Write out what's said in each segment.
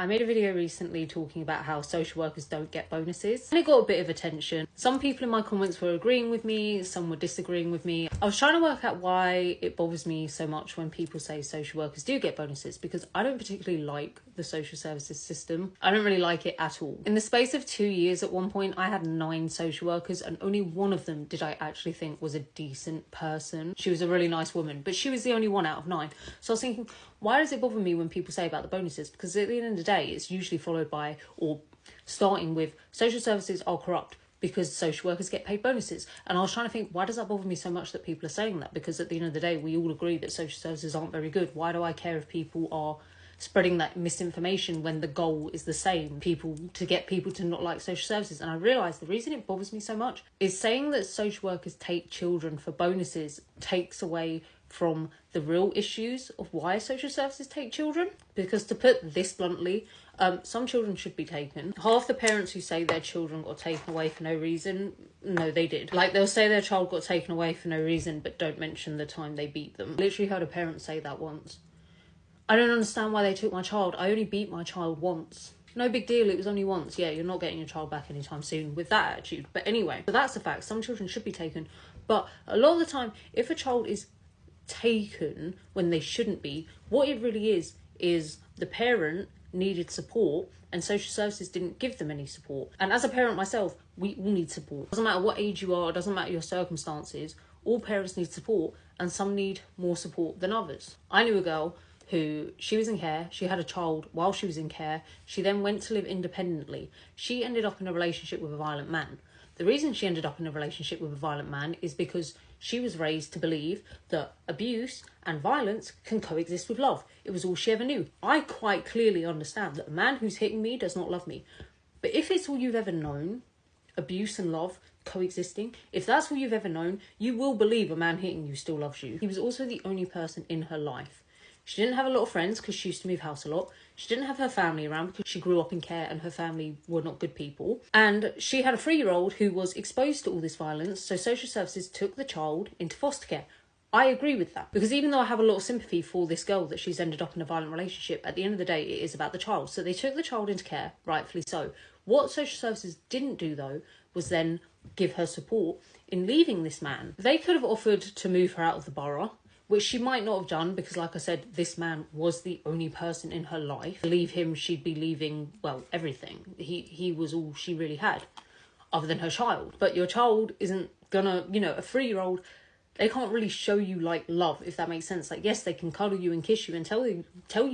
I made a video recently talking about how social workers don't get bonuses, and it got a bit of attention. Some people in my comments were agreeing with me, some were disagreeing with me. I was trying to work out why it bothers me so much when people say social workers do get bonuses, because I don't particularly like the social services system. I don't really like it at all. In the space of 2 years at one point, I had 9 social workers and only one of them did I actually think was a decent person. She was a really nice woman, but she was the only one out of 9. So I was thinking, why does it bother me when people say about the bonuses? Because at the end of the day, it's usually followed by, or starting with, social services are corrupt because social workers get paid bonuses. And I was trying to think, why does that bother me so much that people are saying that? Because at the end of the day, we all agree that social services aren't very good. Why do I care if people are spreading that misinformation when the goal is the same, to get people to not like social services? And I realised the reason it bothers me so much is saying that social workers take children for bonuses takes away from the real issues of why social services take children. Because to put this bluntly, some children should be taken. Half the parents who say their children got taken away for no reason, no, they did. Like, they'll say their child got taken away for no reason, but don't mention the time they beat them. I literally heard a parent say that once. I don't understand why they took my child. I only beat my child once. No big deal, it was only once. Yeah, you're not getting your child back anytime soon with that attitude. But anyway, so that's the fact. Some children should be taken. But a lot of the time, if a child is taken when they shouldn't be, what it really is the parent needed support and social services didn't give them any support. And as a parent myself, we all need support. It doesn't matter what age you are, it doesn't matter your circumstances, all parents need support, and some need more support than others. I knew a girl who, she was in care, she had a child while she was in care, she then went to live independently. She ended up in a relationship with a violent man. The reason she ended up in a relationship with a violent man is because she was raised to believe that abuse and violence can coexist with love. It was all she ever knew. I quite clearly understand that a man who's hitting me does not love me. But if it's all you've ever known, abuse and love coexisting, if that's all you've ever known, you will believe a man hitting you still loves you. He was also the only person in her life. She didn't have a lot of friends because she used to move house a lot. She didn't have her family around because she grew up in care and her family were not good people. And she had a 3-year-old who was exposed to all this violence, so social services took the child into foster care. I agree with that, because even though I have a lot of sympathy for this girl that she's ended up in a violent relationship, at the end of the day, it is about the child. So they took the child into care, rightfully so. What social services didn't do, though, was then give her support in leaving this man. They could have offered to move her out of the borough, which she might not have done because, like I said, this man was the only person in her life. Leave him, she'd be leaving, well, everything. He was all she really had, other than her child. But your child isn't gonna, a 3-year-old, they can't really show you, like, love, if that makes sense. Like, yes, they can cuddle you and kiss you and tell you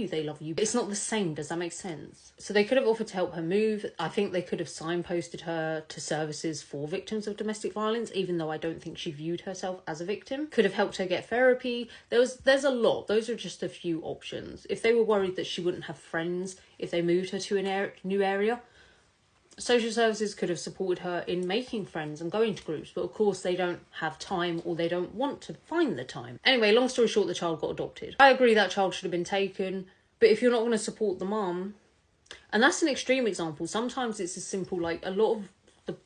they love you, but it's not the same. Does that make sense? So they could have offered to help her move. I think they could have signposted her to services for victims of domestic violence, even though I don't think she viewed herself as a victim. Could have helped her get therapy. There's a lot. Those are just a few options. If they were worried that she wouldn't have friends if they moved her to a new area, social services could have supported her in making friends and going to groups, but of course they don't have time, or they don't want to find the time. Anyway, long story short, the child got adopted. I agree that child should have been taken, but if you're not going to support the mum, and that's an extreme example, sometimes it's as simple, like, a lot of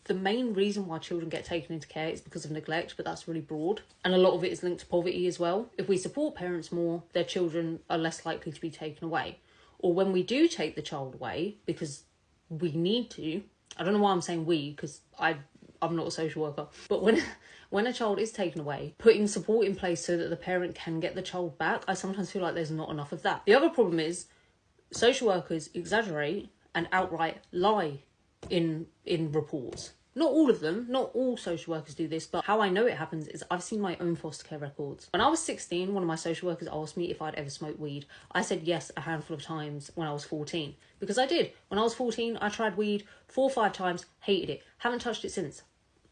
the main reason why children get taken into care is because of neglect, but that's really broad, and a lot of it is linked to poverty as well. If we support parents more, their children are less likely to be taken away. Or when we do take the child away, because we need to, I don't know why I'm saying we, because I'm not a social worker, but when a child is taken away, putting support in place so that the parent can get the child back, I sometimes feel like there's not enough of that. The other problem is social workers exaggerate and outright lie in reports. Not all of them, not all social workers do this, but how I know it happens is I've seen my own foster care records. When I was 16, one of my social workers asked me if I'd ever smoked weed. I said yes a handful of times when I was 14, because I did. When I was 14, I tried weed 4 or 5 times, hated it, haven't touched it since.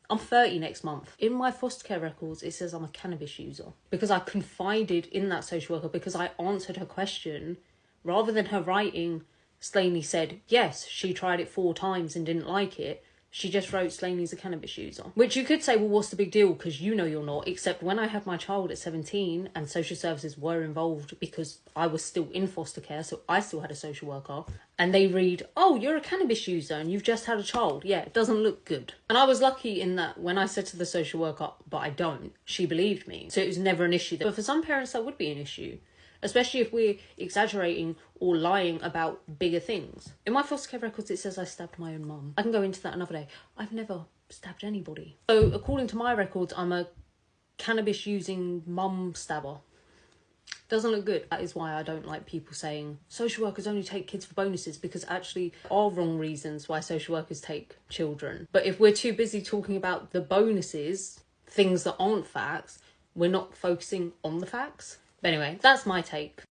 I'm 30 next month. In my foster care records, it says I'm a cannabis user, because I confided in that social worker, because I answered her question. Rather than her writing, Slaney said, yes, she tried it 4 times and didn't like it, she just wrote Slaney's a cannabis user. Which you could say, well, what's the big deal? Because you know you're not. Except when I had my child at 17 and social services were involved because I was still in foster care, so I still had a social worker, and they read, oh, you're a cannabis user and you've just had a child. Yeah, it doesn't look good. And I was lucky in that when I said to the social worker, but I don't, she believed me. So it was never an issue. But for some parents, that would be an issue. especially if we're exaggerating or lying about bigger things. In my foster care records, it says I stabbed my own mum. I can go into that another day. I've never stabbed anybody. So according to my records, I'm a cannabis using mum stabber. Doesn't look good. That is why I don't like people saying social workers only take kids for bonuses, because actually are wrong reasons why social workers take children. But if we're too busy talking about the bonuses, things that aren't facts, we're not focusing on the facts. But anyway, that's my take.